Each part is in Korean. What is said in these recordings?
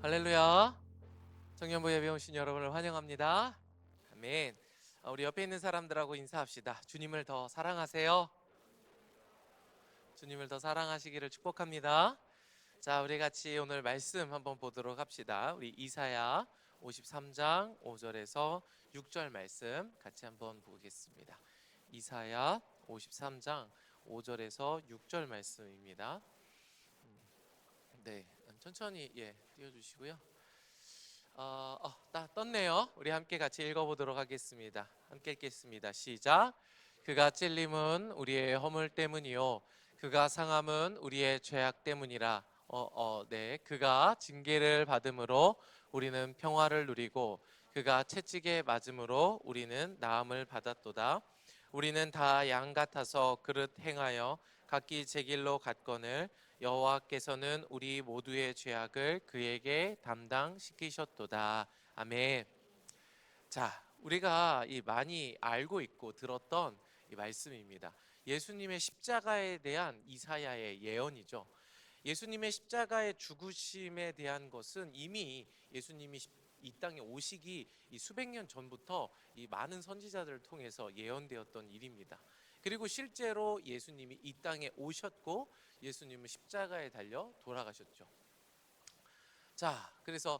할렐루야. 청년부 예배 오신 여러분을 환영합니다. 아멘. 우리 옆에 있는 사람들하고 인사합시다. 주님을 더 사랑하세요. 주님을 더 사랑하시기를 축복합니다. 자, 우리 같이 오늘 말씀 한번 보도록 합시다. 우리 이사야 53장 5절에서 6절 말씀 같이 한번 보겠습니다. 이사야 53장 5절에서 6절 말씀입니다. 네, 천천히 띄워주시고요. 떴네요. 우리 함께 같이 읽어보도록 하겠습니다. 함께 읽겠습니다. 시작. 그가 찔림은 우리의 허물 때문이요 그가 상함은 우리의 죄악 때문이라. 네. 그가 징계를 받음으로 우리는 평화를 누리고 그가 채찍에 맞음으로 우리는 나음을 받았도다. 우리는 다 양 같아서 그릇 행하여 각기 제 길로 갔거늘 여호와께서는 우리 모두의 죄악을 그에게 담당시키셨도다. 아멘. 자, 우리가 많이 알고 있고 들었던 이 말씀입니다. 예수님의 십자가에 대한 이사야의 예언이죠. 예수님의 십자가의 죽으심에 대한 것은 이미 예수님이 이 땅에 오시기 수백 년 전부터 이 많은 선지자들을 통해서 예언되었던 일입니다. 그리고 실제로 예수님이 이 땅에 오셨고 예수님은 십자가에 달려 돌아가셨죠. 자, 그래서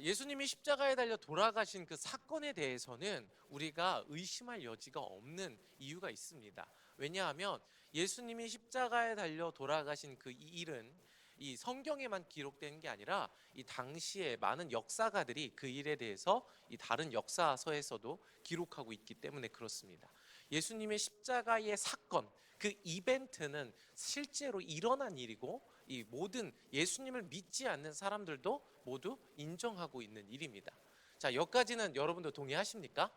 예수님이 십자가에 달려 돌아가신 그 사건에 대해서는 우리가 의심할 여지가 없는 이유가 있습니다. 왜냐하면 예수님이 십자가에 달려 돌아가신 그 일은 이 성경에만 기록된 게 아니라 이 당시에 많은 역사가들이 그 일에 대해서 이 다른 역사서에서도 기록하고 있기 때문에 그렇습니다. 예수님의 십자가의 사건, 그 이벤트는 실제로 일어난 일이고 이 모든 예수님을 믿지 않는 사람들도 모두 인정하고 있는 일입니다. 자, 여기까지는 여러분도 동의하십니까?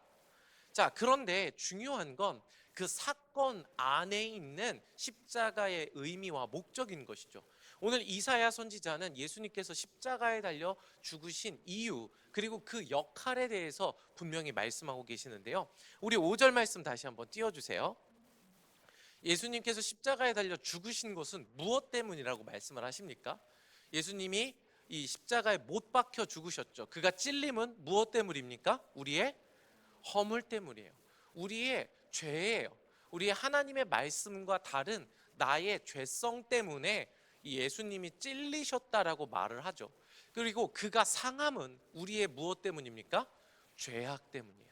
자, 그런데 중요한 건 그 사건 안에 있는 십자가의 의미와 목적인 것이죠. 오늘 이사야 선지자는 예수님께서 십자가에 달려 죽으신 이유 그리고 그 역할에 대해서 분명히 말씀하고 계시는데요. 우리 5절 말씀 다시 한번 띄워주세요. 예수님께서 십자가에 달려 죽으신 것은 무엇 때문이라고 말씀을 하십니까? 예수님이 이 십자가에 못 박혀 죽으셨죠. 그가 찔림은 무엇 때문입니까? 우리의 허물 때문이에요. 우리의 죄예요. 우리의 하나님의 말씀과 다른 나의 죄성 때문에 예수님이 찔리셨다라고 말을 하죠. 그리고 그가 상함은 우리의 무엇 때문입니까? 죄악 때문이에요.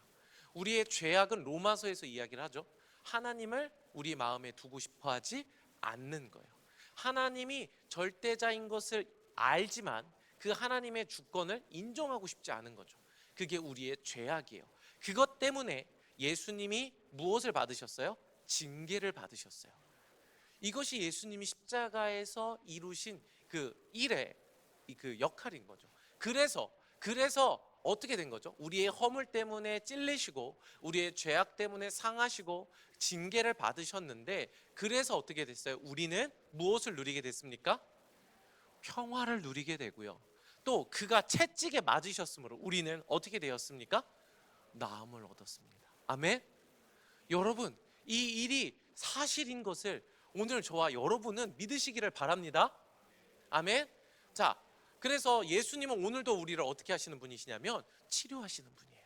우리의 죄악은 로마서에서 이야기를 하죠. 하나님을 우리 마음에 두고 싶어 하지 않는 거예요. 하나님이 절대자인 것을 알지만 그 하나님의 주권을 인정하고 싶지 않은 거죠. 그게 우리의 죄악이에요. 그것 때문에 예수님이 무엇을 받으셨어요? 징계를 받으셨어요. 이것이 예수님이 십자가에서 이루신 그 일의 그 역할인 거죠. 그래서 어떻게 된 거죠? 우리의 허물 때문에 찔리시고 우리의 죄악 때문에 상하시고 징계를 받으셨는데 그래서 어떻게 됐어요? 우리는 무엇을 누리게 됐습니까? 평화를 누리게 되고요. 또 그가 채찍에 맞으셨으므로 우리는 어떻게 되었습니까? 나음을 얻었습니다. 아멘. 여러분, 이 일이 사실인 것을 오늘 저와 여러분은 믿으시기를 바랍니다. 아멘. 자, 그래서 예수님은 오늘도 우리를 어떻게 하시는 분이시냐면 치료하시는 분이에요.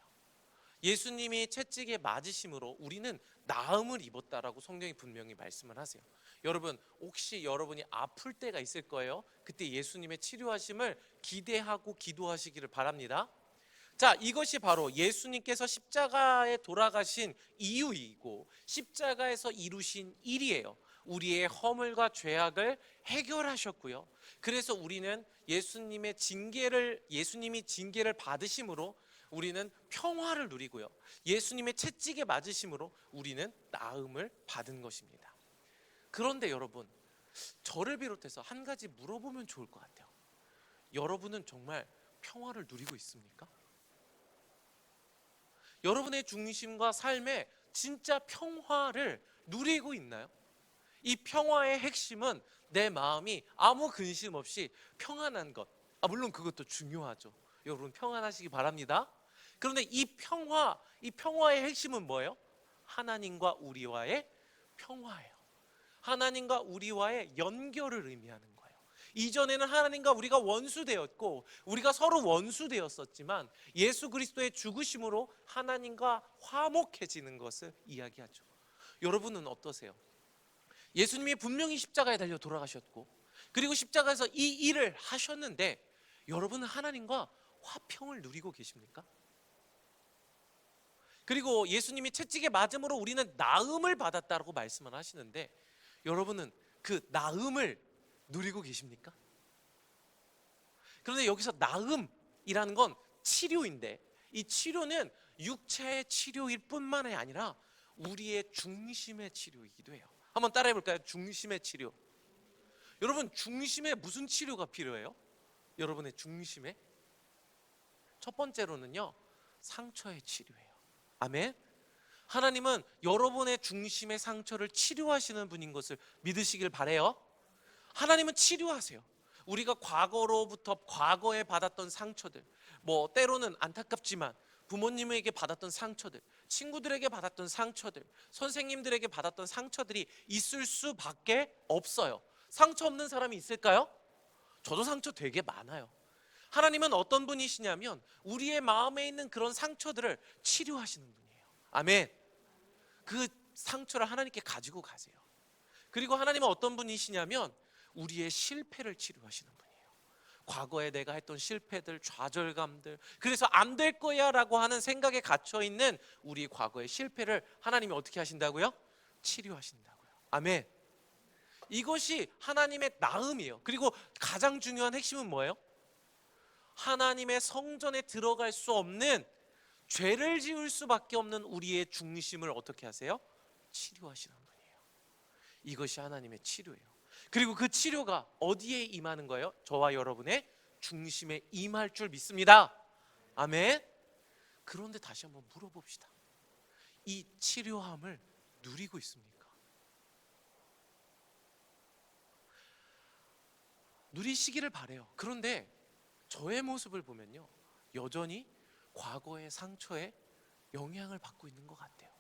예수님이 채찍에 맞으심으로 우리는 나음을 입었다라고 성경이 분명히 말씀을 하세요. 여러분, 혹시 여러분이 아플 때가 있을 거예요. 그때 예수님의 치료하심을 기대하고 기도하시기를 바랍니다. 자, 이것이 바로 예수님께서 십자가에 돌아가신 이유이고 십자가에서 이루신 일이에요. 우리의 허물과 죄악을 해결하셨고요. 그래서 우리는 예수님이 징계를 받으심으로 우리는 평화를 누리고요. 예수님의 채찍에 맞으심으로 우리는 나음을 받은 것입니다. 그런데 여러분, 저를 비롯해서 한 가지 물어보면 좋을 것 같아요. 여러분은 정말 평화를 누리고 있습니까? 여러분의 중심과 삶에 진짜 평화를 누리고 있나요? 이 평화의 핵심은 내 마음이 아무 근심 없이 평안한 것. 물론 그것도 중요하죠. 여러분 평안하시기 바랍니다. 그런데 이 평화의 핵심은 뭐예요? 하나님과 우리와의 평화예요. 하나님과 우리와의 연결을 의미하는 거예요. 이전에는 하나님과 우리가 원수되었고 우리가 서로 원수되었었지만 예수 그리스도의 죽으심으로 하나님과 화목해지는 것을 이야기하죠. 여러분은 어떠세요? 예수님이 분명히 십자가에 달려 돌아가셨고 그리고 십자가에서 이 일을 하셨는데 여러분은 하나님과 화평을 누리고 계십니까? 그리고 예수님이 채찍에 맞음으로 우리는 나음을 받았다고 말씀을 하시는데 여러분은 그 나음을 누리고 계십니까? 그런데 여기서 나음이라는 건 치료인데 이 치료는 육체의 치료일 뿐만이 아니라 우리의 중심의 치료이기도 해요. 한번 따라해 볼까요? 중심의 치료. 여러분, 중심에 무슨 치료가 필요해요? 여러분의 중심에 첫 번째로는요, 상처의 치료예요. 아멘. 하나님은 여러분의 중심의 상처를 치료하시는 분인 것을 믿으시길 바래요. 하나님은 치료하세요. 우리가 과거로부터 과거에 받았던 상처들, 때로는 안타깝지만 부모님에게 받았던 상처들, 친구들에게 받았던 상처들, 선생님들에게 받았던 상처들이 있을 수밖에 없어요. 상처 없는 사람이 있을까요? 저도 상처 되게 많아요. 하나님은 어떤 분이시냐면 우리의 마음에 있는 그런 상처들을 치료하시는 분이에요. 아멘. 그 상처를 하나님께 가지고 가세요. 그리고 하나님은 어떤 분이시냐면 우리의 실패를 치료하시는 분이에요. 과거에 내가 했던 실패들, 좌절감들, 그래서 안 될 거야 라고 하는 생각에 갇혀있는 우리 과거의 실패를 하나님이 어떻게 하신다고요? 치료하신다고요. 아멘. 이것이 하나님의 나음이에요. 그리고 가장 중요한 핵심은 뭐예요? 하나님의 성전에 들어갈 수 없는, 죄를 지을 수밖에 없는 우리의 중심을 어떻게 하세요? 치료하시는 분이에요. 이것이 하나님의 치료예요. 그리고 그 치료가 어디에 임하는 거예요? 저와 여러분의 중심에 임할 줄 믿습니다. 아멘. 그런데 다시 한번 물어봅시다. 이 치료함을 누리고 있습니까? 누리시기를 바래요. 그런데 저의 모습을 보면요, 여전히 과거의 상처에 영향을 받고 있는 것 같아요.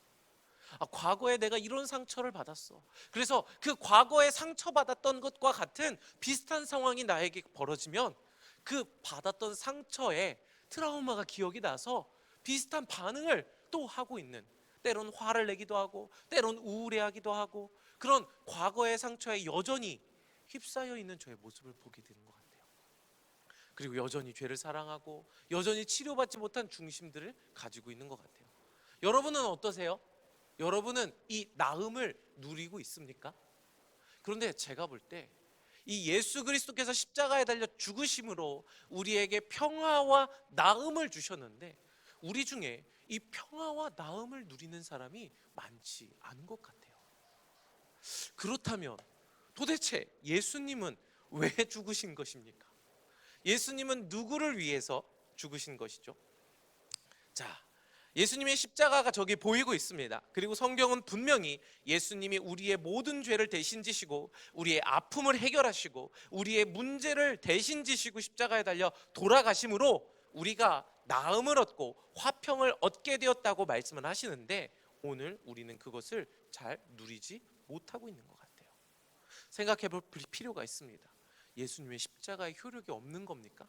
과거에 내가 이런 상처를 받았어. 그래서 그 과거에 상처받았던 것과 같은 비슷한 상황이 나에게 벌어지면 그 받았던 상처에 트라우마가 기억이 나서 비슷한 반응을 또 하고 있는, 때론 화를 내기도 하고 때론 우울해하기도 하고, 그런 과거의 상처에 여전히 휩싸여 있는 저의 모습을 보게 되는 것 같아요. 그리고 여전히 죄를 사랑하고 여전히 치료받지 못한 중심들을 가지고 있는 것 같아요. 여러분은 어떠세요? 여러분은 이 나음을 누리고 있습니까? 그런데 제가 볼 때 이 예수 그리스도께서 십자가에 달려 죽으심으로 우리에게 평화와 나음을 주셨는데 우리 중에 이 평화와 나음을 누리는 사람이 많지 않은 것 같아요. 그렇다면 도대체 예수님은 왜 죽으신 것입니까? 예수님은 누구를 위해서 죽으신 것이죠? 자, 예수님의 십자가가 저기 보이고 있습니다. 그리고 성경은 분명히 예수님이 우리의 모든 죄를 대신 지시고 우리의 아픔을 해결하시고 우리의 문제를 대신 지시고 십자가에 달려 돌아가심으로 우리가 나음을 얻고 화평을 얻게 되었다고 말씀을 하시는데 오늘 우리는 그것을 잘 누리지 못하고 있는 것 같아요. 생각해 볼 필요가 있습니다. 예수님의 십자가의 효력이 없는 겁니까?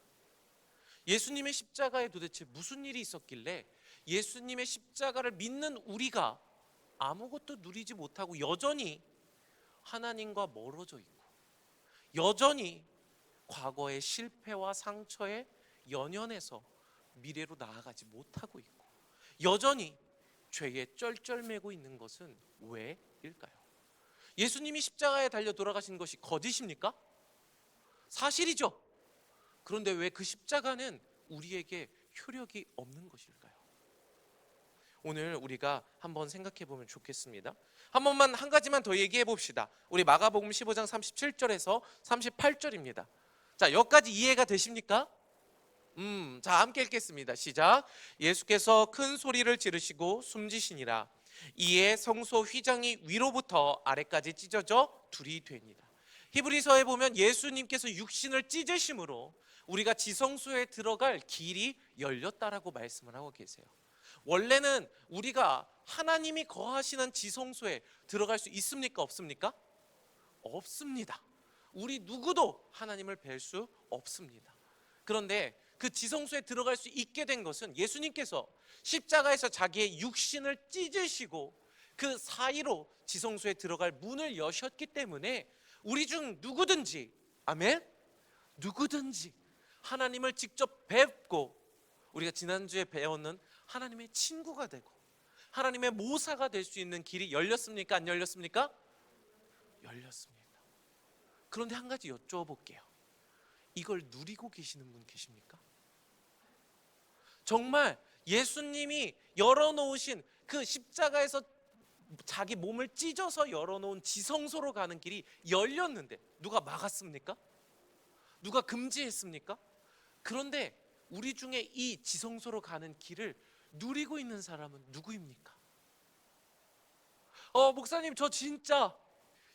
예수님의 십자가에 도대체 무슨 일이 있었길래 예수님의 십자가를 믿는 우리가 아무것도 누리지 못하고 여전히 하나님과 멀어져 있고 여전히 과거의 실패와 상처에 연연해서 미래로 나아가지 못하고 있고 여전히 죄에 쩔쩔매고 있는 것은 왜일까요? 예수님이 십자가에 달려 돌아가신 것이 거짓입니까? 사실이죠. 그런데 왜 그 십자가는 우리에게 효력이 없는 것일까요? 오늘 우리가 한번 생각해 보면 좋겠습니다. 한 가지만 더 얘기해 봅시다. 우리 마가복음 15장 37절에서 38절입니다. 자, 여기까지 이해가 되십니까? 자, 함께 읽겠습니다. 시작. 예수께서 큰 소리를 지르시고 숨지시니라. 이에 성소 휘장이 위로부터 아래까지 찢어져 둘이 됩니다. 히브리서에 보면 예수님께서 육신을 찢으심으로 우리가 지성소에 들어갈 길이 열렸다라고 말씀을 하고 계세요. 원래는 우리가 하나님이 거하시는 지성소에 들어갈 수 있습니까? 없습니까? 없습니다. 우리 누구도 하나님을 뵐 수 없습니다. 그런데 그 지성소에 들어갈 수 있게 된 것은 예수님께서 십자가에서 자기의 육신을 찢으시고 그 사이로 지성소에 들어갈 문을 여셨기 때문에 우리 중 누구든지, 아멘, 누구든지 하나님을 직접 뵙고, 우리가 지난주에 배웠는 하나님의 친구가 되고 하나님의 모사가 될 수 있는 길이 열렸습니까? 안 열렸습니까? 열렸습니다. 그런데 한 가지 여쭤볼게요. 이걸 누리고 계시는 분 계십니까? 정말 예수님이 열어놓으신 그 십자가에서 자기 몸을 찢어서 열어놓은 지성소로 가는 길이 열렸는데 누가 막았습니까? 누가 금지했습니까? 그런데 우리 중에 이 지성소로 가는 길을 누리고 있는 사람은 누구입니까? 목사님, 저 진짜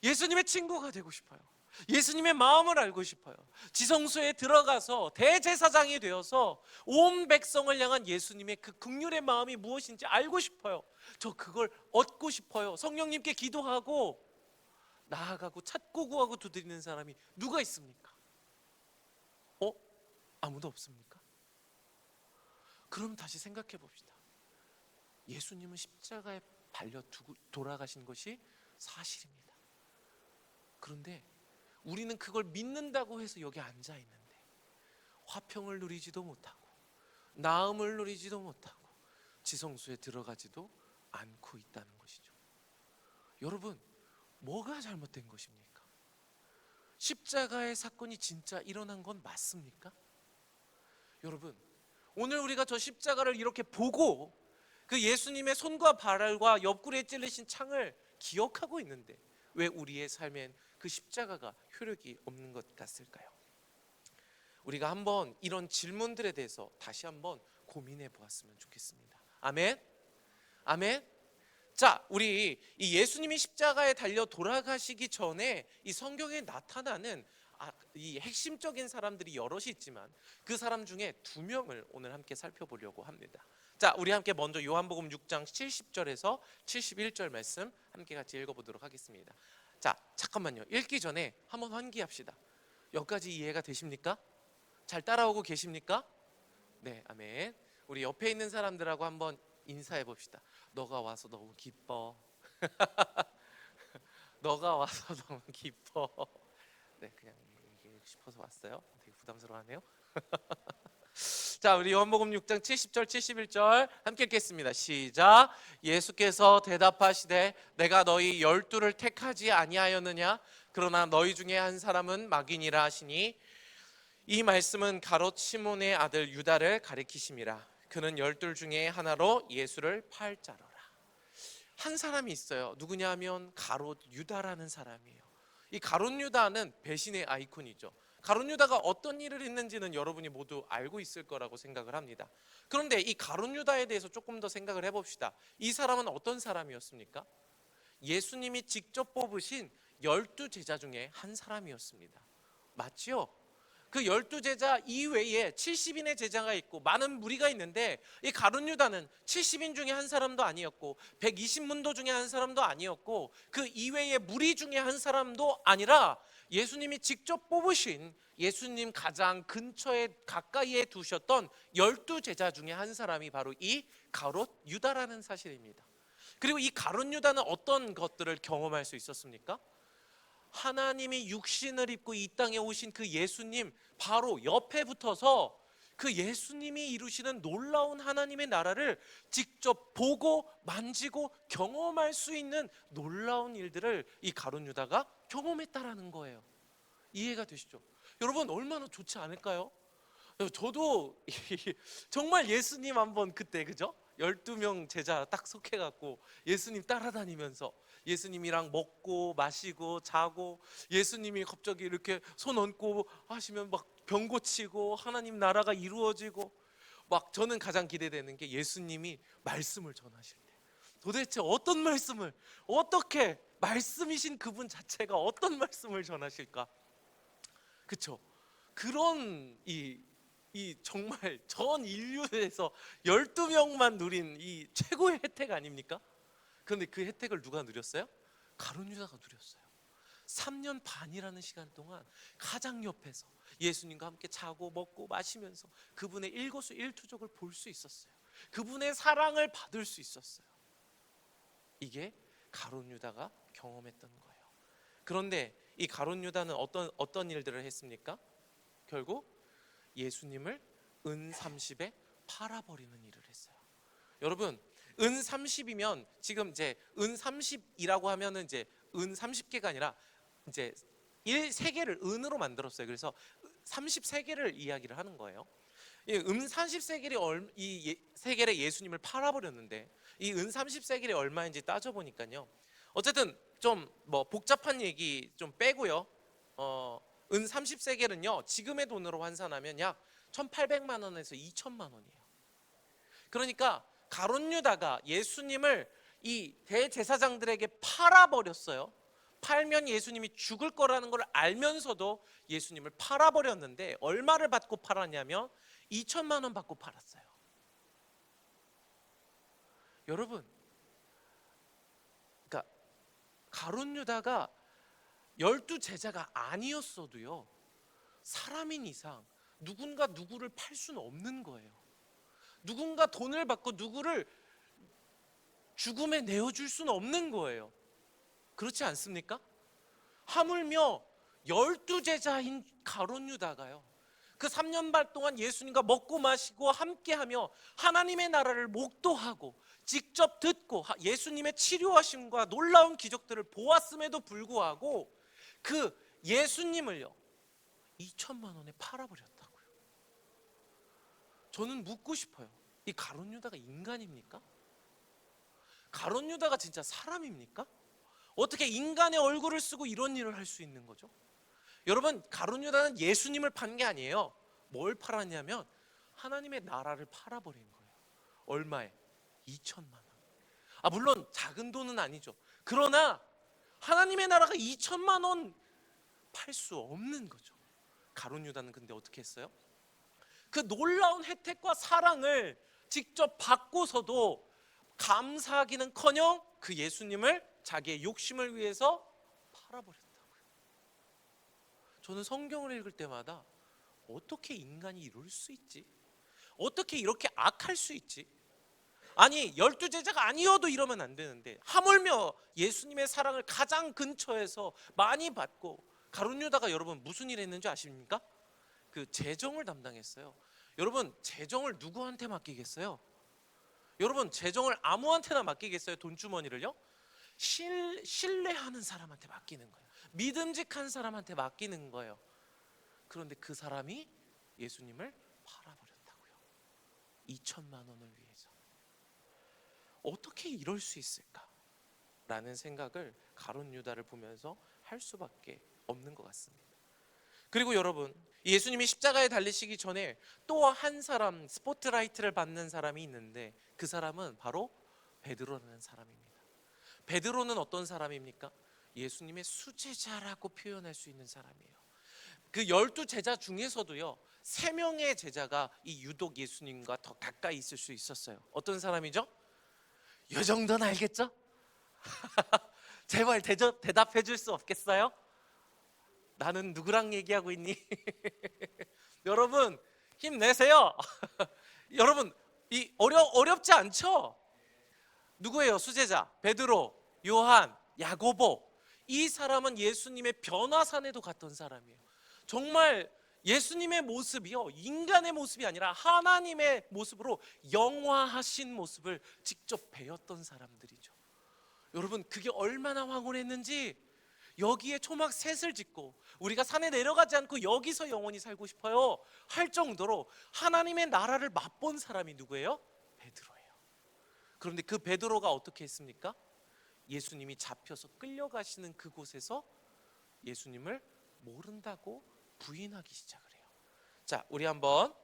예수님의 친구가 되고 싶어요. 예수님의 마음을 알고 싶어요. 지성소에 들어가서 대제사장이 되어서 온 백성을 향한 예수님의 그 긍휼의 마음이 무엇인지 알고 싶어요. 저 그걸 얻고 싶어요. 성령님께 기도하고 나아가고 찾고 구하고 두드리는 사람이 누가 있습니까? 아무도 없습니까? 그럼 다시 생각해 봅시다. 예수님은 십자가에 달려 돌아가신 것이 사실입니다. 그런데 우리는 그걸 믿는다고 해서 여기 앉아 있는데 화평을 누리지도 못하고 나음을 누리지도 못하고 지성소에 들어가지도 않고 있다는 것이죠. 여러분, 뭐가 잘못된 것입니까? 십자가의 사건이 진짜 일어난 건 맞습니까? 여러분, 오늘 우리가 저 십자가를 이렇게 보고 그 예수님의 손과 발과 옆구리에 찔리신 창을 기억하고 있는데 왜 우리의 삶엔 그 십자가가 효력이 없는 것 같을까요? 우리가 한번 이런 질문들에 대해서 다시 한번 고민해 보았으면 좋겠습니다. 아멘? 아멘? 자, 우리 이 예수님이 십자가에 달려 돌아가시기 전에 이 성경에 나타나는 이 핵심적인 사람들이 여럿이 있지만 그 사람 중에 2명을 오늘 함께 살펴보려고 합니다. 자, 우리 함께 먼저 요한복음 6장 70절에서 71절 말씀 함께 같이 읽어보도록 하겠습니다. 자, 잠깐만요. 읽기 전에 한번 환기합시다. 여기까지 이해가 되십니까? 잘 따라오고 계십니까? 네, 아멘. 우리 옆에 있는 사람들하고 한번 인사해 봅시다. 너가 와서 너무 기뻐. 너가 와서 너무 기뻐. 네, 그냥 얘기하고 싶어서 왔어요. 되게 부담스러워하네요. 자, 우리 요한복음 6장 70절 71절 함께 읽겠습니다. 시작. 예수께서 대답하시되 내가 너희 12를 택하지 아니하였느냐? 그러나 너희 중에 한 사람은 마귀니라 하시니 이 말씀은 가롯 시몬의 아들 유다를 가리키심이라. 그는 12 중에 하나로 예수를 팔 자로라. 한 사람이 있어요. 누구냐 하면 가롯 유다라는 사람이에요. 이 가롯 유다는 배신의 아이콘이죠. 가롯 유다가 어떤 일을 했는지는 여러분이 모두 알고 있을 거라고 생각을 합니다. 그런데 이 가롯 유다에 대해서 조금 더 생각을 해봅시다. 이 사람은 어떤 사람이었습니까? 예수님이 직접 뽑으신 12 제자 중에 한 사람이었습니다. 맞지요? 그 12제자 이외에 70인의 제자가 있고 많은 무리가 있는데 이 가룟 유다는 70인 중에 한 사람도 아니었고 120문도 중에 한 사람도 아니었고 그 이외의 무리 중에 한 사람도 아니라 예수님이 직접 뽑으신 예수님 가장 근처에 가까이에 두셨던 12제자 중에 한 사람이 바로 이 가롯 유다라는 사실입니다. 그리고 이 가롯 유다는 어떤 것들을 경험할 수 있었습니까? 하나님이 육신을 입고 이 땅에 오신 그 예수님 바로 옆에 붙어서 그 예수님이 이루시는 놀라운 하나님의 나라를 직접 보고 만지고 경험할 수 있는 놀라운 일들을 이 가룟 유다가 경험했다라는 거예요. 이해가 되시죠? 여러분, 얼마나 좋지 않을까요? 저도 정말 예수님 한번 그때, 그죠? 12명 제자 딱 속해갖고 예수님 따라다니면서 예수님이랑 먹고 마시고 자고, 예수님이 갑자기 이렇게 손 얹고 하시면 막 병 고치고 하나님 나라가 이루어지고, 막 저는 가장 기대되는 게 예수님이 말씀을 전하실 때 도대체 어떤 말씀을, 어떻게 말씀이신 그분 자체가 어떤 말씀을 전하실까? 그쵸? 그런 이 정말 전 인류에서 12명만 누린 이 최고의 혜택 아닙니까? 그런데 그 혜택을 누가 누렸어요? 가룟 유다가 누렸어요. 3년 반이라는 시간 동안 가장 옆에서 예수님과 함께 자고 먹고 마시면서 그분의 일거수일투족을 볼 수 있었어요. 그분의 사랑을 받을 수 있었어요. 이게 가룟 유다가 경험했던 거예요. 그런데 이 가룟 유다는 어떤 일들을 했습니까? 결국 예수님을 은 30에 팔아버리는 일을 했어요. 여러분, 은 30이면 지금 이제 은 30이라고 하면은 이제 은 30개가 아니라 이제 3개를 은으로 만들었어요. 그래서 33개를 이야기를 하는 거예요. 은 30세겔이 이 세겔에 예수님을 팔아버렸는데 이 은 30세겔이 얼마인지 따져보니까요. 어쨌든 좀 뭐 복잡한 얘기 좀 빼고요. 은 30세겔은요 지금의 돈으로 환산하면 약 1,800만 원에서 2천만 원이에요. 그러니까 가룟 유다가 예수님을 이 대제사장들에게 팔아버렸어요. 팔면 예수님이 죽을 거라는 걸 알면서도 예수님을 팔아버렸는데 얼마를 받고 팔았냐면 2천만 원 받고 팔았어요. 여러분, 그러니까 가룟 유다가 12제자가 아니었어도요 사람인 이상 누군가 누구를 팔 수는 없는 거예요. 누군가 돈을 받고 누구를 죽음에 내어줄 수는 없는 거예요. 그렇지 않습니까? 하물며 12제자인 가룟 유다가요 그 3년 반 동안 예수님과 먹고 마시고 함께하며 하나님의 나라를 목도하고 직접 듣고 예수님의 치료하심과 놀라운 기적들을 보았음에도 불구하고 그 예수님을요 2천만 원에 팔아버렸다고요. 저는 묻고 싶어요. 이 가룟 유다가 인간입니까? 가룟 유다가 진짜 사람입니까? 어떻게 인간의 얼굴을 쓰고 이런 일을 할 수 있는 거죠? 여러분, 가룟 유다는 예수님을 판 게 아니에요. 뭘 팔았냐면 하나님의 나라를 팔아버린 거예요. 얼마에? 2천만 원. 물론 작은 돈은 아니죠. 그러나 하나님의 나라가 2천만 원 팔 수 없는 거죠. 가룟 유다는 근데 어떻게 했어요? 그 놀라운 혜택과 사랑을 직접 받고서도 감사하기는커녕 그 예수님을 자기의 욕심을 위해서 팔아버렸다고요. 저는 성경을 읽을 때마다 어떻게 인간이 이럴 수 있지? 어떻게 이렇게 악할 수 있지? 아니 12제자가 아니어도 이러면 안 되는데 하물며 예수님의 사랑을 가장 근처에서 많이 받고 가룟 유다가 여러분 무슨 일 했는지 아십니까? 그 재정을 담당했어요. 여러분 재정을 누구한테 맡기겠어요? 여러분 재정을 아무한테나 맡기겠어요? 돈주머니를요? 신뢰하는 사람한테 맡기는 거예요. 믿음직한 사람한테 맡기는 거예요. 그런데 그 사람이 예수님을 팔아버렸다고요. 2천만 원을 위해서. 어떻게 이럴 수 있을까? 라는 생각을 가룟 유다를 보면서 할 수밖에 없는 것 같습니다. 그리고 여러분, 예수님이 십자가에 달리시기 전에 또 한 사람 스포트라이트를 받는 사람이 있는데 그 사람은 바로 베드로라는 사람입니다. 베드로는 어떤 사람입니까? 예수님의 수제자라고 표현할 수 있는 사람이에요. 그 12제자 중에서도요 3명의 제자가 이 유독 예수님과 더 가까이 있을 수 있었어요. 어떤 사람이죠? 이 정도는 알겠죠? 제발 대답해 줄 수 없겠어요? 나는 누구랑 얘기하고 있니? 여러분 힘내세요. 여러분 이 어렵지 않죠? 누구예요? 수제자 베드로, 요한, 야고보. 이 사람은 예수님의 변화산에도 갔던 사람이에요. 정말 예수님의 모습이요 인간의 모습이 아니라 하나님의 모습으로 영화하신 모습을 직접 배웠던 사람들이죠. 여러분 그게 얼마나 황홀했는지 여기에 초막 셋을 짓고 우리가 산에 내려가지 않고 여기서 영원히 살고 싶어요 할 정도로 하나님의 나라를 맛본 사람이 누구예요? 베드로예요. 그런데 그 베드로가 어떻게 했습니까? 예수님이 잡혀서 끌려가시는 그곳에서 예수님을 모른다고 부인하기 시작을 해요. 자, 우리 한번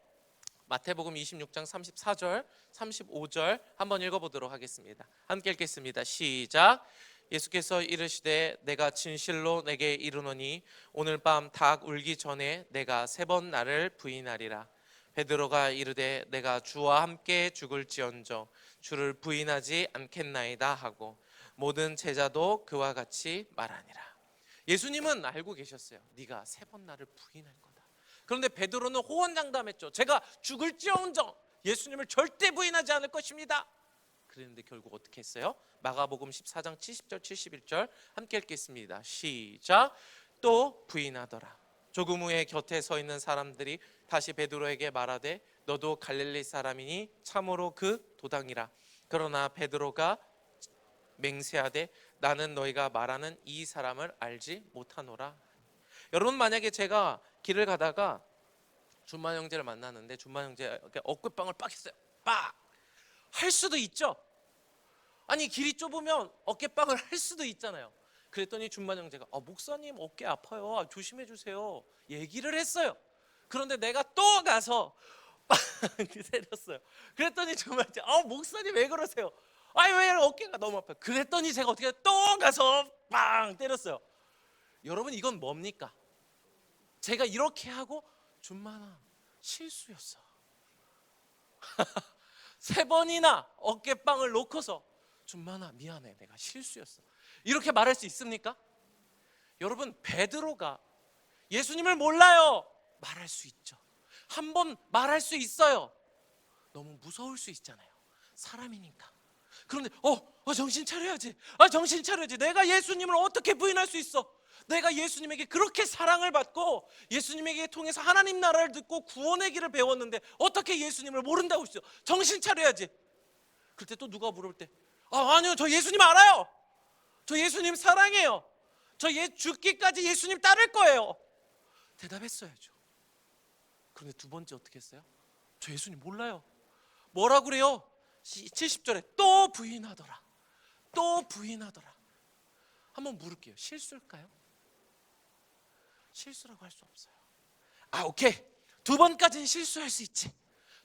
마태복음 26장 34절, 35절 한번 읽어보도록 하겠습니다. 함께 읽겠습니다. 시작. 예수께서 이르시되 내가 진실로 내게 이르노니 오늘 밤 닭 울기 전에 내가 3번 나를 부인하리라. 베드로가 이르되 내가 주와 함께 죽을지언정 주를 부인하지 않겠나이다 하고 모든 제자도 그와 같이 말하니라. 예수님은 알고 계셨어요. 네가 3번 나를 부인할 거다. 그런데 베드로는 호언장담했죠. 제가 죽을지언정 예수님을 절대 부인하지 않을 것입니다. 그랬는데 결국 어떻게 했어요? 마가복음 14장 70절 71절 함께 읽겠습니다. 시작. 또 부인하더라. 조금 후에 곁에 서 있는 사람들이 다시 베드로에게 말하되 너도 갈릴리 사람이니 참으로 그 도당이라. 그러나 베드로가 맹세하되 나는 너희가 말하는 이 사람을 알지 못하노라. 여러분, 만약에 제가 길을 가다가 준만 형제를 만나는데 준만 형제 어깨빵을 빡 했어요. 빡! 할 수도 있죠. 아니, 길이 좁으면 어깨빵을 할 수도 있잖아요. 그랬더니 준만 형제가 목사님 어깨 아파요, 조심해 주세요, 얘기를 했어요. 그런데 내가 또 가서 빵 때렸어요. 그랬더니 준만 형제 목사님 왜 그러세요? 아니, 왜 어깨가 너무 아파요? 그랬더니 제가 어떻게 또 가서 빵 때렸어요. 여러분, 이건 뭡니까? 제가 이렇게 하고 준만아 실수였어. 3번이나 어깨빵을 놓고서 준만아 미안해, 내가 실수였어, 이렇게 말할 수 있습니까? 여러분, 베드로가 예수님을 몰라요, 말할 수 있죠. 한번 말할 수 있어요. 너무 무서울 수 있잖아요, 사람이니까. 그런데 정신 차려야지. 정신 차려야지. 내가 예수님을 어떻게 부인할 수 있어? 내가 예수님에게 그렇게 사랑을 받고 예수님에게 통해서 하나님 나라를 듣고 구원의 길을 배웠는데 어떻게 예수님을 모른다고 했어? 정신 차려야지. 그때 또 누가 물을 때 아니요, 저 예수님 알아요. 저 예수님 사랑해요. 저 죽기까지 예수님 따를 거예요. 대답했어야죠. 그런데 두 번째 어떻게 했어요? 저 예수님 몰라요. 뭐라고 그래요? 70절에 또 부인하더라. 또 부인하더라. 한번 물을게요. 실수일까요? 실수라고 할 수 없어요. 오케이, 2번까지는 실수할 수 있지.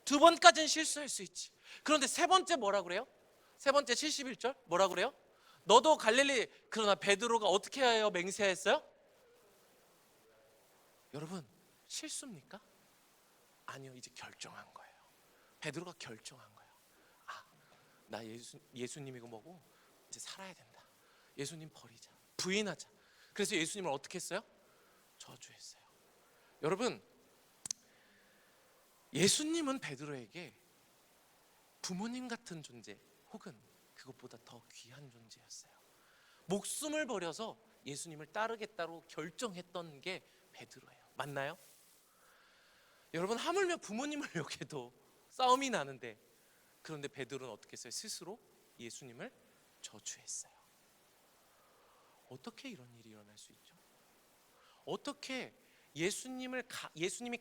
2번까지는 실수할 수 있지. 그런데 3번째 뭐라 그래요? 3번째 71절 뭐라 그래요? 너도 갈릴리. 그러나 베드로가 어떻게 하여 맹세했어요? 여러분, 실수입니까? 아니요, 이제 결정한 거예요. 베드로가 결정한 거예요. 나 예수님이고 뭐고 이제 살아야 된다. 예수님 버리자, 부인하자. 그래서 예수님을 어떻게 했어요? 저주했어요. 여러분, 예수님은 베드로에게 부모님 같은 존재, 혹은 그것보다 더 귀한 존재였어요. 목숨을 버려서 예수님을 따르겠다고 결정했던 게 베드로예요. 맞나요? 여러분, 하물며 부모님을 욕해도 싸움이 나는데, 그런데 베드로는 어떻게 했어요? 스스로 예수님을 저주했어요. 어떻게 이런 일이 일어날 수 있죠? 어떻게 예수님이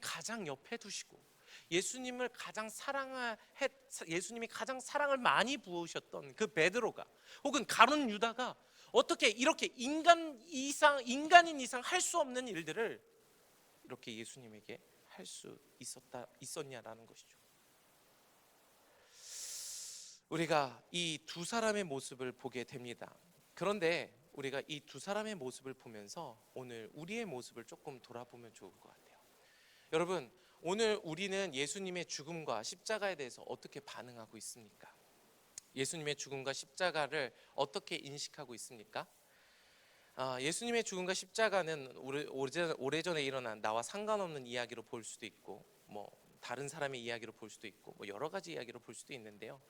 가장 옆에 두시고 예수님이 가장 사랑을 많이 부으셨던 그 베드로가, 혹은 가룟 유다가 어떻게 이렇게 인간인 이상 할 수 없는 일들을 이렇게 예수님에게 할 수 있었냐라는 것이죠. 우리가 이 두 사람의 모습을 보게 됩니다. 그런데 우리가 이 두 사람의 모습을 보면서 오늘 우리의 모습을 조금 돌아보면 좋을 것 같아요. 여러분, 오늘 우리는 예수님의 죽음과 십자가에 대해서 어떻게 반응하고 있습니까? 예수님의 죽음과 십자가를 어떻게 인식하고 있습니까? 예수님의 죽음과 십자가는 오래전에 일어난 나와 상관없는 이야기로 볼 수도 있고, 다른 사람의 이야기로 볼 수도 있고, 여러 가지 이야기로 볼 수도 있는데요.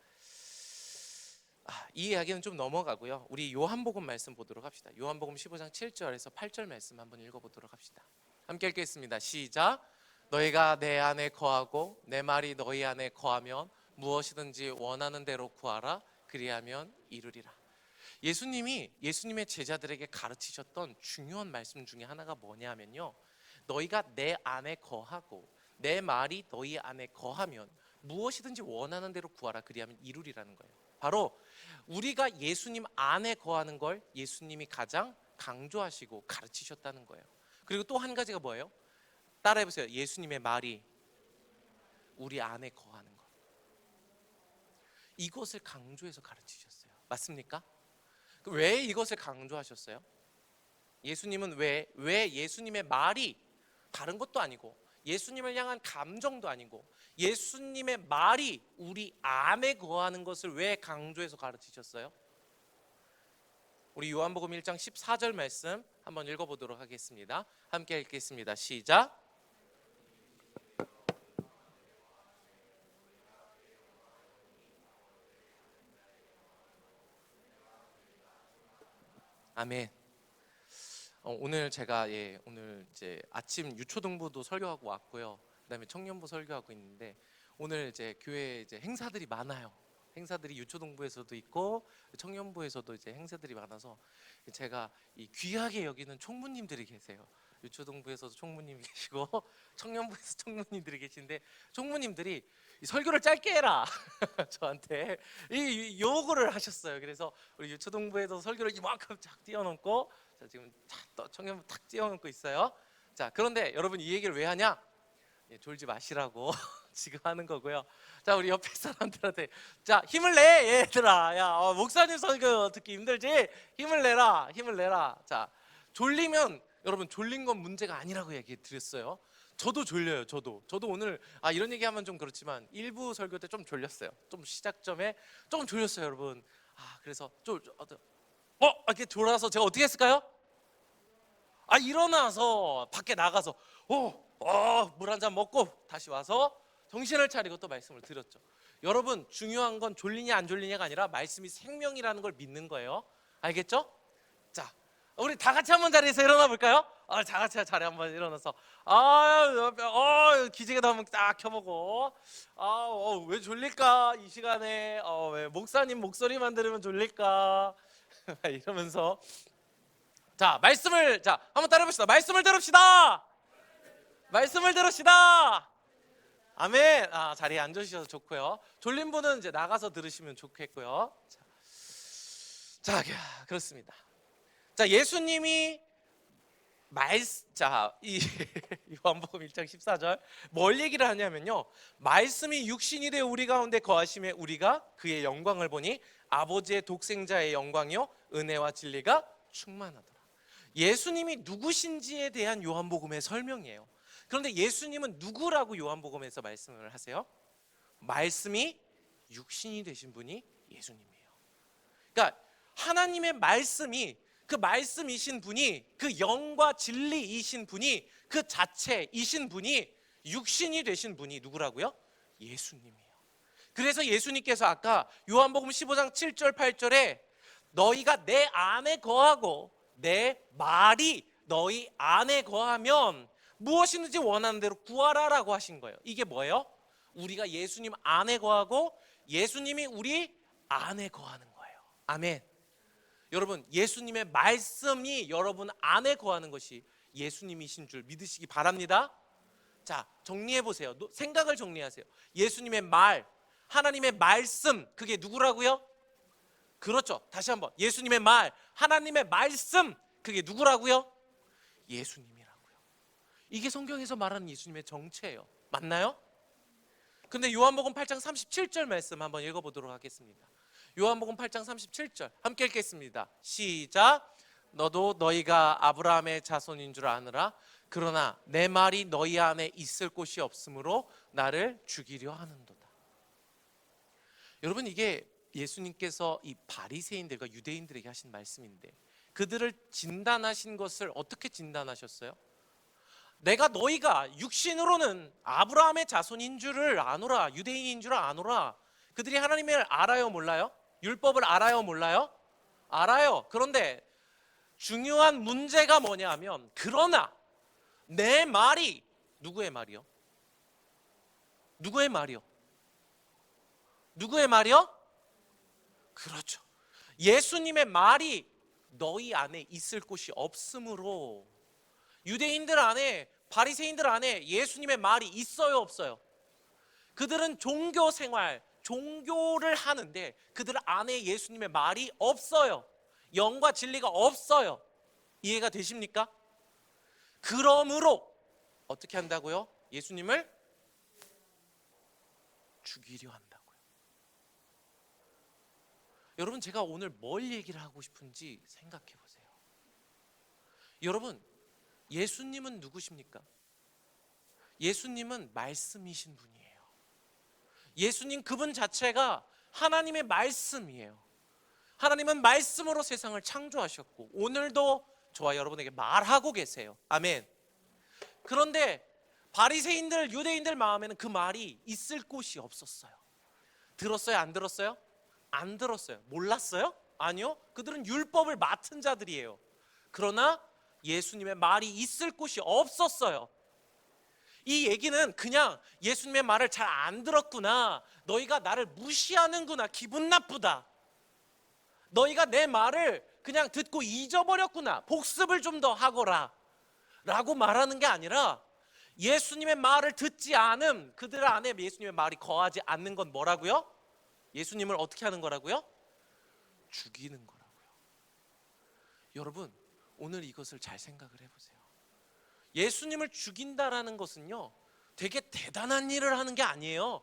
이 이야기는 좀 넘어가고요. 우리 요한복음 말씀 보도록 합시다. 요한복음 15장 7절에서 8절 말씀 한번 읽어보도록 합시다. 함께 읽겠습니다. 시작. 너희가 내 안에 거하고 내 말이 너희 안에 거하면 무엇이든지 원하는 대로 구하라. 그리하면 이루리라. 예수님이 예수님의 제자들에게 가르치셨던 중요한 말씀 중에 하나가 뭐냐면요, 너희가 내 안에 거하고 내 말이 너희 안에 거하면 무엇이든지 원하는 대로 구하라. 그리하면 이루리라는 거예요. 바로 우리가 예수님 안에 거하는 걸 예수님이 가장 강조하시고 가르치셨다는 거예요. 그리고 또 한 가지가 뭐예요? 따라해보세요. 예수님의 말이 우리 안에 거하는 것. 이것을 강조해서 가르치셨어요. 맞습니까? 왜 이것을 강조하셨어요? 예수님은 왜 예수님의 말이, 다른 것도 아니고 예수님을 향한 감정도 아니고 예수님의 말이 우리 안에 거하는 것을 왜 강조해서 가르치셨어요? 우리 요한복음 1장 14절 말씀 한번 읽어보도록 하겠습니다. 함께 읽겠습니다. 시작. 아멘. 오늘 제가 오늘 이제 아침 유초등부도 설교하고 왔고요. 그다음에 청년부 설교하고 있는데 오늘 이제 교회에 이제 행사들이 많아요. 행사들이 유초등부에서도 있고 청년부에서도 이제 행사들이 많아서 제가 이 귀하게 여기는 총무님들이 계세요. 유초등부에서도 총무님이 계시고 청년부에서 총무님들이 계신데 총무님들이 이 설교를 짧게 해라 저한테 이 요구를 하셨어요. 그래서 우리 유초등부에도 설교를 이만큼 쫙 띄워놓고 자, 지금 또 청년부 탁 띄워놓고 있어요. 자, 그런데 여러분 이 얘기를 왜 하냐? 졸지 마시라고 지금 하는 거고요. 자, 우리 옆에 사람들한테 자, 힘을 내 얘들아. 야, 목사님 설교 듣기 힘들지? 힘을 내라, 힘을 내라. 자, 졸리면 여러분 졸린 건 문제가 아니라고 얘기 드렸어요. 저도 졸려요. 저도 오늘 이런 얘기하면 좀 그렇지만 일부 설교 때 좀 졸렸어요. 좀 시작점에 좀 졸렸어요, 여러분. 그래서 이렇게 졸아서 제가 어떻게 했을까요? 일어나서 밖에 나가서 물 한 잔 먹고 다시 와서 정신을 차리고 또 말씀을 드렸죠. 여러분 중요한 건 졸리냐 안 졸리냐가 아니라 말씀이 생명이라는 걸 믿는 거예요. 알겠죠? 자, 우리 다 같이 한번 자리에서 일어나 볼까요? 다 같이 자리 한번 일어나서 기지개도 한번 딱 켜보고 왜 졸릴까 이 시간에 왜 목사님 목소리만 들으면 졸릴까 이러면서 자, 말씀을 한번 따라해봅시다. 말씀을 들읍시다. 말씀을 들읍시다. 아멘. 자리에 앉으셔서 좋고요. 졸린 분은 이제 나가서 들으시면 좋겠고요. 자, 그렇습니다. 자, 예수님이 이 요한복음 1장 14절 뭘 얘기를 하냐면요, 말씀이 육신이 되어 우리 가운데 거하심에 우리가 그의 영광을 보니 아버지의 독생자의 영광이요 은혜와 진리가 충만하더라. 예수님이 누구신지에 대한 요한복음의 설명이에요. 그런데 예수님은 누구라고 요한복음에서 말씀을 하세요? 말씀이 육신이 되신 분이 예수님이에요. 그러니까 하나님의 말씀이, 그 말씀이신 분이, 그 영과 진리이신 분이, 그 자체이신 분이 육신이 되신 분이 누구라고요? 예수님이에요. 그래서 예수님께서 아까 요한복음 15장 7절 8절에 너희가 내 안에 거하고 내 말이 너희 안에 거하면 무엇이든지 원하는 대로 구하라라고 하신 거예요. 이게 뭐예요? 우리가 예수님 안에 거하고 예수님이 우리 안에 거하는 거예요. 아멘. 여러분, 예수님의 말씀이 여러분 안에 거하는 것이 예수님이신 줄 믿으시기 바랍니다. 자, 정리해 보세요. 생각을 정리하세요. 예수님의 말, 하나님의 말씀, 그게 누구라고요? 그렇죠. 다시 한번, 예수님의 말, 하나님의 말씀, 그게 누구라고요? 예수님이라고요. 이게 성경에서 말하는 예수님의 정체예요. 맞나요? 근데 요한복음 8장 37절 말씀 한번 읽어보도록 하겠습니다. 요한복음 8장 37절 함께 읽겠습니다. 시작. 너도 너희가 아브라함의 자손인 줄 아느라 그러나 내 말이 너희 안에 있을 곳이 없으므로 나를 죽이려 하는도다. 여러분, 이게 예수님께서 이 바리새인들과 유대인들에게 하신 말씀인데 그들을 진단하신 것을 어떻게 진단하셨어요? 너희가 육신으로는 아브라함의 자손인 줄을 아노라, 유대인인 줄 아노라. 그들이 하나님을 알아요, 몰라요? 율법을 알아요, 몰라요? 알아요. 그런데 중요한 문제가 뭐냐면, 그러나 내 말이 누구의 말이요? 누구의 말이요? 누구의 말이요? 그렇죠. 예수님의 말이 너희 안에 있을 곳이 없으므로. 유대인들 안에, 바리새인들 안에 예수님의 말이 있어요, 없어요? 그들은 종교 생활, 종교를 하는데 그들 안에 예수님의 말이 없어요. 영과 진리가 없어요. 이해가 되십니까? 그러므로 어떻게 한다고요? 예수님을 죽이려 한다고요. 여러분, 제가 오늘 뭘 얘기를 하고 싶은지 생각해 보세요. 여러분, 예수님은 누구십니까? 예수님은 말씀이신 분이에요. 예수님 그분 자체가 하나님의 말씀이에요. 하나님은 말씀으로 세상을 창조하셨고 오늘도 저와 여러분에게 말하고 계세요. 아멘. 그런데 바리새인들, 유대인들 마음에는 그 말이 있을 곳이 없었어요. 들었어요? 안 들었어요? 안 들었어요. 몰랐어요? 아니요. 그들은 율법을 맡은 자들이에요. 그러나 예수님의 말이 있을 곳이 없었어요. 이 얘기는 그냥 예수님의 말을 잘 안 들었구나, 너희가 나를 무시하는구나, 기분 나쁘다, 너희가 내 말을 그냥 듣고 잊어버렸구나, 복습을 좀 더 하거라 라고 말하는 게 아니라, 예수님의 말을 듣지 않음, 그들 안에 예수님의 말이 거하지 않는 건 뭐라고요? 예수님을 어떻게 하는 거라고요? 죽이는 거라고요. 여러분, 오늘 이것을 잘 생각을 해보세요. 예수님을 죽인다라는 것은요, 되게 대단한 일을 하는 게 아니에요.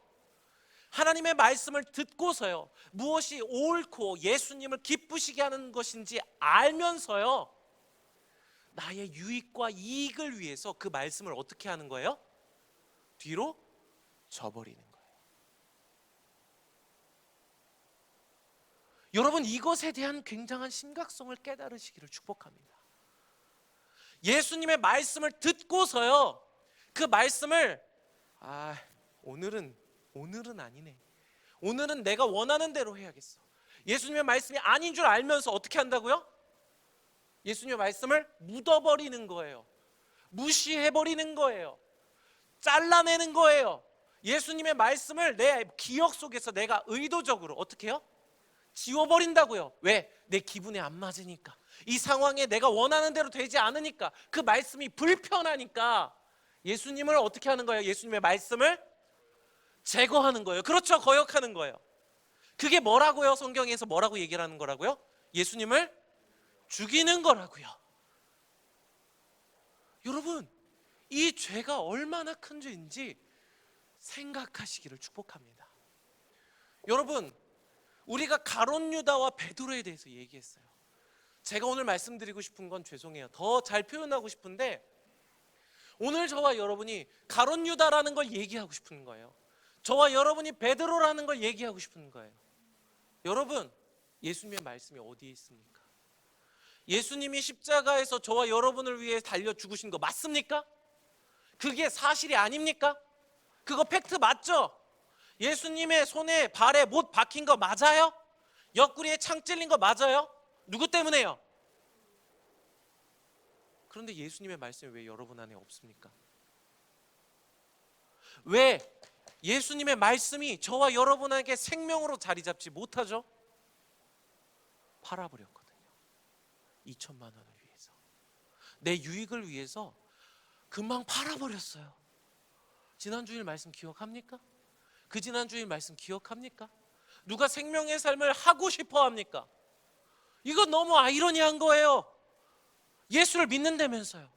하나님의 말씀을 듣고서요, 무엇이 옳고 예수님을 기쁘시게 하는 것인지 알면서요, 나의 유익과 이익을 위해서 그 말씀을 어떻게 하는 거예요? 뒤로 져버리는 거예요. 여러분, 이것에 대한 굉장한 심각성을 깨달으시기를 축복합니다. 예수님의 말씀을 듣고서요, 그 말씀을 오늘은 아니네, 오늘은 내가 원하는 대로 해야겠어, 예수님의 말씀이 아닌 줄 알면서 어떻게 한다고요? 예수님의 말씀을 묻어버리는 거예요. 무시해버리는 거예요. 잘라내는 거예요. 예수님의 말씀을 내 기억 속에서 내가 의도적으로 어떻게 해요? 지워버린다고요. 왜? 내 기분에 안 맞으니까, 이 상황에 내가 원하는 대로 되지 않으니까, 그 말씀이 불편하니까 예수님을 어떻게 하는 거예요? 예수님의 말씀을 제거하는 거예요. 그렇죠, 거역하는 거예요. 그게 뭐라고요? 성경에서 뭐라고 얘기를 하는 거라고요? 예수님을 죽이는 거라고요. 여러분, 이 죄가 얼마나 큰 죄인지 생각하시기를 축복합니다. 여러분, 우리가 가룟 유다와 베드로에 대해서 얘기했어요. 제가 오늘 말씀드리고 싶은 건, 죄송해요, 더 잘 표현하고 싶은데, 오늘 저와 여러분이 가룟 유다라는 걸 얘기하고 싶은 거예요. 저와 여러분이 베드로라는 걸 얘기하고 싶은 거예요. 여러분, 예수님의 말씀이 어디에 있습니까? 예수님이 십자가에서 저와 여러분을 위해 달려 죽으신 거 맞습니까? 그게 사실이 아닙니까? 그거 팩트 맞죠? 예수님의 손에 발에 못 박힌 거 맞아요? 옆구리에 창 찔린 거 맞아요? 누구 때문에요? 그런데 예수님의 말씀이 왜 여러분 안에 없습니까? 왜 예수님의 말씀이 저와 여러분에게 생명으로 자리 잡지 못하죠? 팔아버렸거든요. 2천만 원을 위해서, 내 유익을 위해서 금방 팔아버렸어요. 지난주일 말씀 기억합니까? 그 지난주일 말씀 기억합니까? 누가 생명의 삶을 하고 싶어 합니까? 이거 너무 아이러니한 거예요. 예수를 믿는다면서요.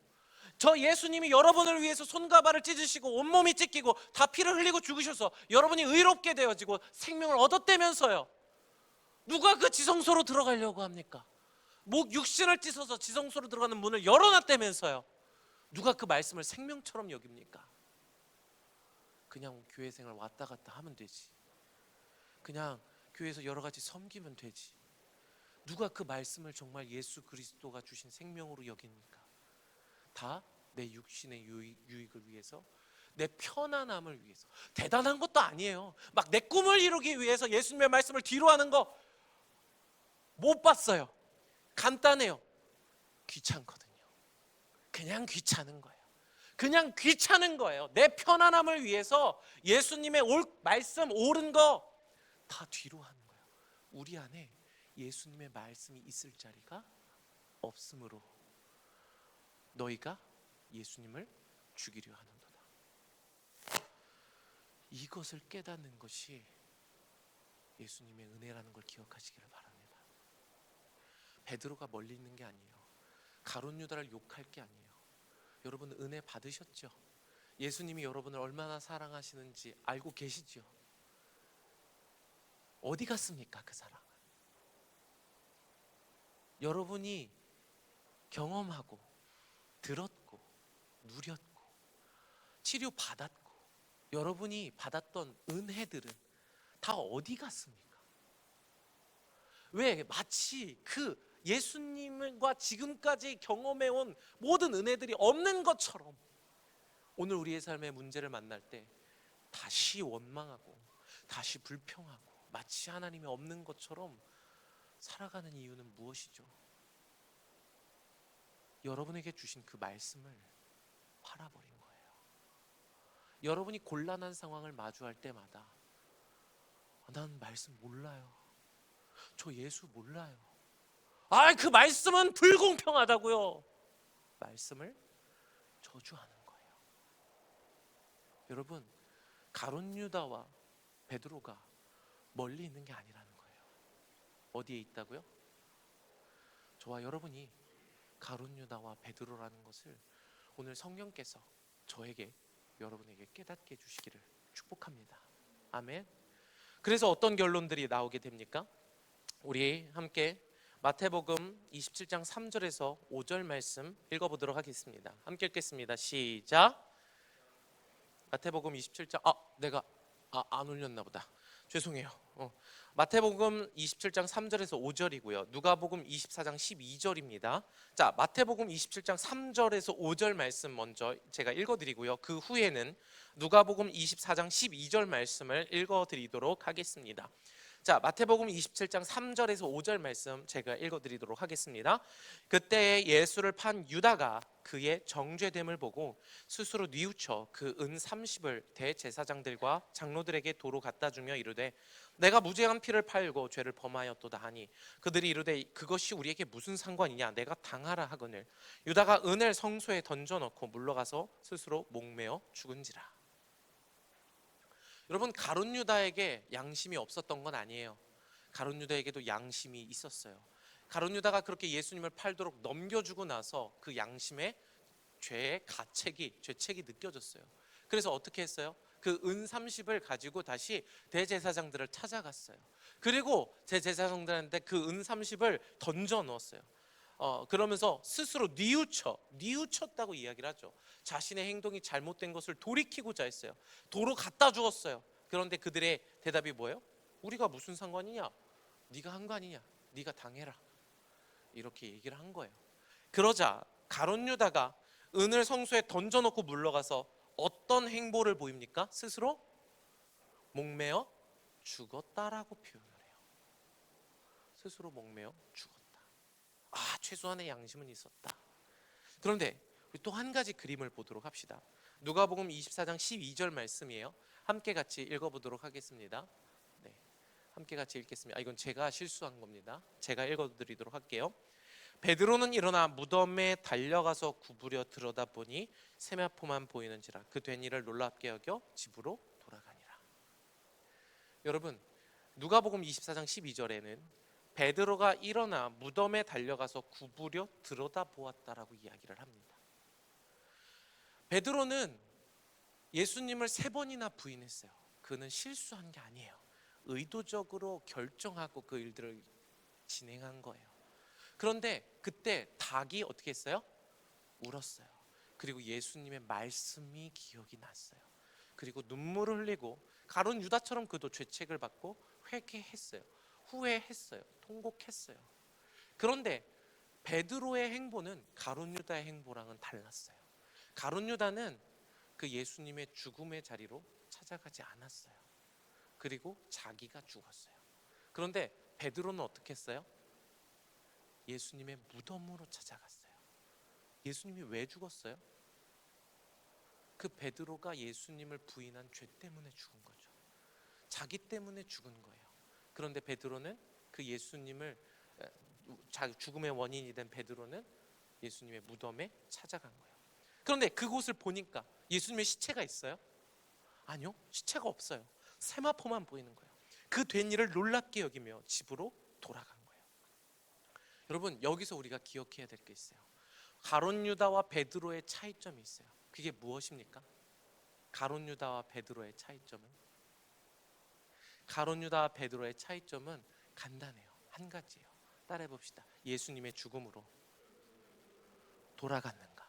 저 예수님이 여러분을 위해서 손과 발을 찢으시고 온몸이 찢기고 다 피를 흘리고 죽으셔서 여러분이 의롭게 되어지고 생명을 얻었다면서요. 누가 그 지성소로 들어가려고 합니까? 육신을 찢어서 지성소로 들어가는 문을 열어놨다면서요. 누가 그 말씀을 생명처럼 여깁니까? 그냥 교회 생활 왔다 갔다 하면 되지, 그냥 교회에서 여러 가지 섬기면 되지, 누가 그 말씀을 정말 예수 그리스도가 주신 생명으로 여깁니까? 다 내 육신의 유익을 위해서, 내 편안함을 위해서. 대단한 것도 아니에요. 막 내 꿈을 이루기 위해서 예수님의 말씀을 뒤로 하는 거 못 봤어요. 간단해요. 귀찮거든요. 그냥 귀찮은 거예요. 그냥 귀찮은 거예요. 내 편안함을 위해서 예수님의 말씀 옳은 거 다 뒤로 하는 거예요. 우리 안에 예수님의 말씀이 있을 자리가 없으므로 너희가 예수님을 죽이려 하는도다. 이것을 깨닫는 것이 예수님의 은혜라는 걸 기억하시기를 바랍니다. 베드로가 멀리 있는 게 아니에요. 가룟 유다를 욕할 게 아니에요. 여러분, 은혜 받으셨죠? 예수님이 여러분을 얼마나 사랑하시는지 알고 계시죠? 어디 갔습니까, 그 사랑은? 여러분이 경험하고 들었고 누렸고 치료받았고 여러분이 받았던 은혜들은 다 어디 갔습니까? 왜 마치 그 예수님과 지금까지 경험해온 모든 은혜들이 없는 것처럼 오늘 우리의 삶의 문제를 만날 때 다시 원망하고 다시 불평하고 마치 하나님이 없는 것처럼 살아가는 이유는 무엇이죠? 여러분에게 주신 그 말씀을 팔아버린 거예요. 여러분이 곤란한 상황을 마주할 때마다 난 말씀 몰라요. 저 예수 몰라요. 그 말씀은 불공평하다고요. 말씀을 저주하는 거예요. 여러분, 가룟 유다와 베드로가 멀리 있는 게 아니라는 거예요. 어디에 있다고요? 저와 여러분이 가룟 유다와 베드로라는 것을 오늘 성령께서 저에게, 여러분에게 깨닫게 해주시기를 축복합니다. 아멘. 그래서 어떤 결론들이 나오게 됩니까? 우리 함께 마태복음 27장 3절에서 5절 말씀 읽어보도록 하겠습니다. 함께 읽겠습니다. 시작. 마태복음 27장 내가 안 올렸나 보다. 죄송해요. 마태복음 27장 3절에서 5절이고요. 누가복음 24장 12절입니다. 자, 마태복음 27장 3절에서 5절 말씀 먼저 제가 읽어드리고요. 그 후에는 누가복음 24장 12절 말씀을 읽어드리도록 하겠습니다. 자, 마태복음 27장 3절에서 5절 말씀 제가 읽어드리도록 하겠습니다. 그때 예수를 판 유다가 그의 정죄됨을 보고 스스로 뉘우쳐 그 은 30을 대제사장들과 장로들에게 도로 갖다 주며 이르되 내가 무죄한 피를 팔고 죄를 범하였도다 하니 그들이 이르되 그것이 우리에게 무슨 상관이냐 내가 당하라 하거늘 유다가 은을 성소에 던져넣고 물러가서 스스로 목매어 죽은지라. 여러분, 가룟 유다에게 양심이 없었던 건 아니에요. 가룟 유다에게도 양심이 있었어요. 가룟 유다가 그렇게 예수님을 팔도록 넘겨주고 나서 그 양심의 죄의 죄책이 느껴졌어요. 그래서 어떻게 했어요? 그 은 30을 가지고 다시 대제사장들을 찾아갔어요. 그리고 대제사장들한테 그 은 30을 던져 넣었어요. 그러면서 스스로 뉘우쳤다고 이야기를 하죠. 자신의 행동이 잘못된 것을 돌이키고자 했어요. 도로 갖다 주었어요. 그런데 그들의 대답이 뭐예요? 우리가 무슨 상관이냐? 네가 한 거 아니냐? 네가 당해라. 이렇게 얘기를 한 거예요. 그러자 가룟 유다가 은을 성소에 던져놓고 물러가서 어떤 행보를 보입니까? 스스로 목매어 죽었다라고 표현을 해요. 스스로 목매어 죽었다. 최소한의 양심은 있었다. 그런데 또 한 가지 그림을 보도록 합시다. 누가복음 24장 12절 말씀이에요. 함께 같이 읽어보도록 하겠습니다. 네, 함께 같이 읽겠습니다. 이건 제가 실수한 겁니다. 제가 읽어드리도록 할게요. 베드로는 일어나 무덤에 달려가서 구부려 들여다보니 세마포만 보이는지라 그 된 일을 놀랍게 여겨 집으로 돌아가니라. 여러분, 누가복음 24장 12절에는 베드로가 일어나 무덤에 달려가서 구부려 들여다보았다라고 이야기를 합니다. 베드로는 예수님을 3번이나 부인했어요. 그는 실수한 게 아니에요. 의도적으로 결정하고 그 일들을 진행한 거예요. 그런데 그때 닭이 어떻게 했어요? 울었어요. 그리고 예수님의 말씀이 기억이 났어요. 그리고 눈물을 흘리고 가룟 유다처럼 그도 죄책을 받고 회개했어요. 후회했어요. 통곡했어요. 그런데 베드로의 행보는 가룟 유다의 행보랑은 달랐어요. 가룟 유다는 그 예수님의 죽음의 자리로 찾아가지 않았어요. 그리고 자기가 죽었어요. 그런데 베드로는 어떻게 했어요? 예수님의 무덤으로 찾아갔어요. 예수님이 왜 죽었어요? 그 베드로가 예수님을 부인한 죄 때문에 죽은 거죠. 자기 때문에 죽은 거예요. 그런데 베드로는 그 예수님을, 죽음의 원인이 된 베드로는 예수님의 무덤에 찾아간 거예요. 그런데 그곳을 보니까 예수님의 시체가 있어요? 아니요, 시체가 없어요. 세마포만 보이는 거예요. 그 된 일을 놀랍게 여기며 집으로 돌아간 거예요. 여러분, 여기서 우리가 기억해야 될 게 있어요. 가룟 유다와 베드로의 차이점이 있어요. 그게 무엇입니까? 가룟 유다와 베드로의 차이점은? 가룟 유다와 베드로의 차이점은 간단해요. 한 가지예요. 따라해 봅시다. 예수님의 죽음으로 돌아갔는가?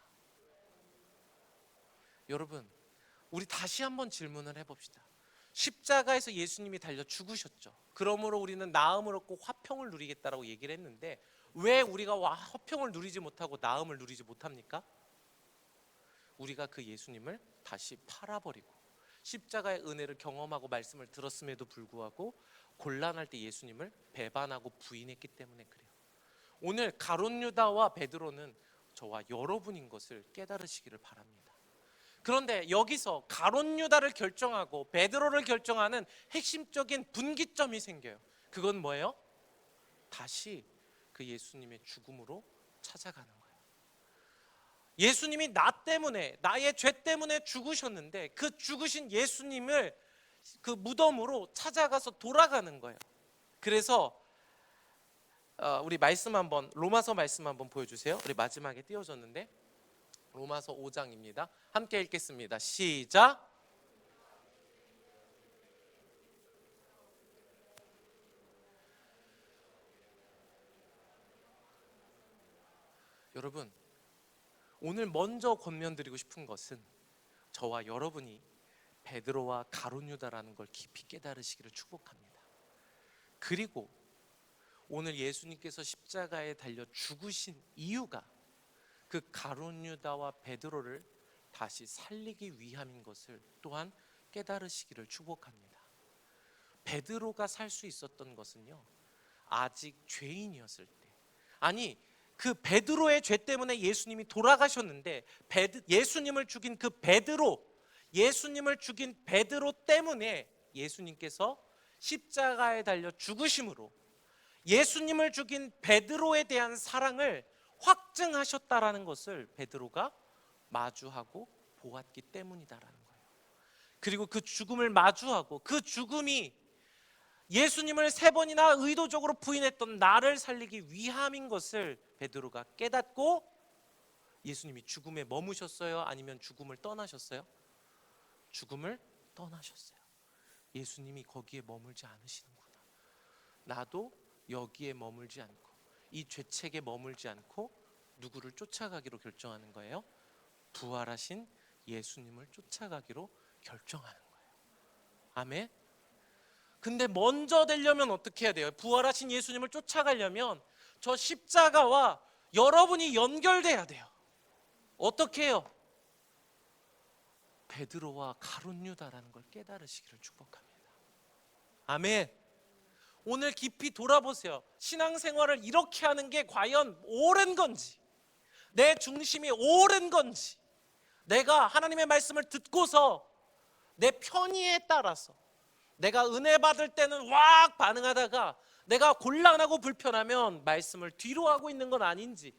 여러분, 우리 다시 한번 질문을 해봅시다. 십자가에서 예수님이 달려 죽으셨죠. 그러므로 우리는 나음을 얻고 화평을 누리겠다라고 얘기를 했는데 왜 우리가 화평을 누리지 못하고 나음을 누리지 못합니까? 우리가 그 예수님을 다시 팔아버리고 십자가의 은혜를 경험하고 말씀을 들었음에도 불구하고 곤란할 때 예수님을 배반하고 부인했기 때문에 그래요. 오늘 가룟 유다와 베드로는 저와 여러분인 것을 깨달으시기를 바랍니다. 그런데 여기서 가룟 유다를 결정하고 베드로를 결정하는 핵심적인 분기점이 생겨요. 그건 뭐예요? 다시 그 예수님의 죽음으로 찾아가는 거예요. 예수님이 나 때문에, 나의 죄 때문에 죽으셨는데 그 죽으신 예수님을 그 무덤으로 찾아가서 돌아가는 거예요. 그래서 우리 말씀 한번, 로마서 말씀 한번 보여주세요. 우리 마지막에 띄워줬는데 로마서 5장입니다. 함께 읽겠습니다. 시작. 여러분, 오늘 먼저 권면드리고 싶은 것은 저와 여러분이 베드로와 가룟 유다라는 걸 깊이 깨달으시기를 축복합니다. 그리고 오늘 예수님께서 십자가에 달려 죽으신 이유가 그 가룟 유다와 베드로를 다시 살리기 위함인 것을 또한 깨달으시기를 축복합니다. 베드로가 살 수 있었던 것은요, 아직 죄인이었을 때, 아니 그 베드로의 죄 때문에 예수님이 돌아가셨는데 예수님을 죽인 그 베드로, 예수님을 죽인 베드로 때문에 예수님께서 십자가에 달려 죽으심으로 예수님을 죽인 베드로에 대한 사랑을 확증하셨다라는 것을 베드로가 마주하고 보았기 때문이다라는 거예요. 그리고 그 죽음을 마주하고 그 죽음이 예수님을 3번이나 의도적으로 부인했던 나를 살리기 위함인 것을 베드로가 깨닫고 예수님이 죽음에 머무셨어요? 아니면 죽음을 떠나셨어요? 죽음을 떠나셨어요. 예수님이 거기에 머물지 않으시는구나. 나도 여기에 머물지 않고 이 죄책에 머물지 않고 누구를 쫓아가기로 결정하는 거예요? 부활하신 예수님을 쫓아가기로 결정하는 거예요. 아멘. 근데 먼저 되려면 어떻게 해야 돼요? 부활하신 예수님을 쫓아가려면 저 십자가와 여러분이 연결돼야 돼요. 어떻게 해요? 베드로와 가룟 유다라는 걸 깨달으시기를 축복합니다. 아멘. 오늘 깊이 돌아보세요. 신앙생활을 이렇게 하는 게 과연 옳은 건지, 내 중심이 옳은 건지, 내가 하나님의 말씀을 듣고서 내 편의에 따라서 내가 은혜 받을 때는 확 반응하다가 내가 곤란하고 불편하면 말씀을 뒤로 하고 있는 건 아닌지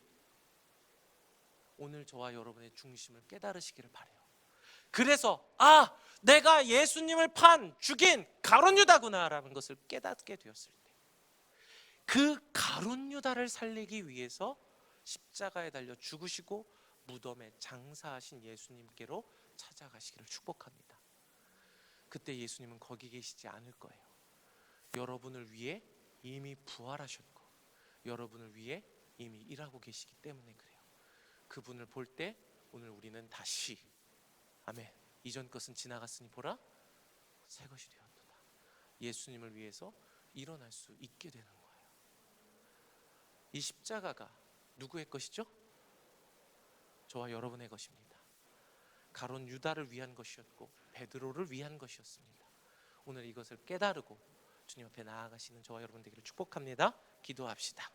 오늘 저와 여러분의 중심을 깨달으시기를 바라요. 그래서 내가 예수님을 죽인 가룟 유다구나라는 것을 깨닫게 되었을 때 그 가룟 유다를 살리기 위해서 십자가에 달려 죽으시고 무덤에 장사하신 예수님께로 찾아가시기를 축복합니다. 그때 예수님은 거기 계시지 않을 거예요. 여러분을 위해 이미 부활하셨고 여러분을 위해 이미 일하고 계시기 때문에 그래요. 그분을 볼 때 오늘 우리는 다시 아멘. 이전 것은 지나갔으니 보라 새 것이 되었도다. 예수님을 위해서 일어날 수 있게 되는 거예요. 이 십자가가 누구의 것이죠? 저와 여러분의 것입니다. 가룟 유다를 위한 것이었고 베드로를 위한 것이었습니다. 오늘 이것을 깨달고 주님 앞에 나아가시는 저와 여러분 되기를 축복합니다. 기도합시다.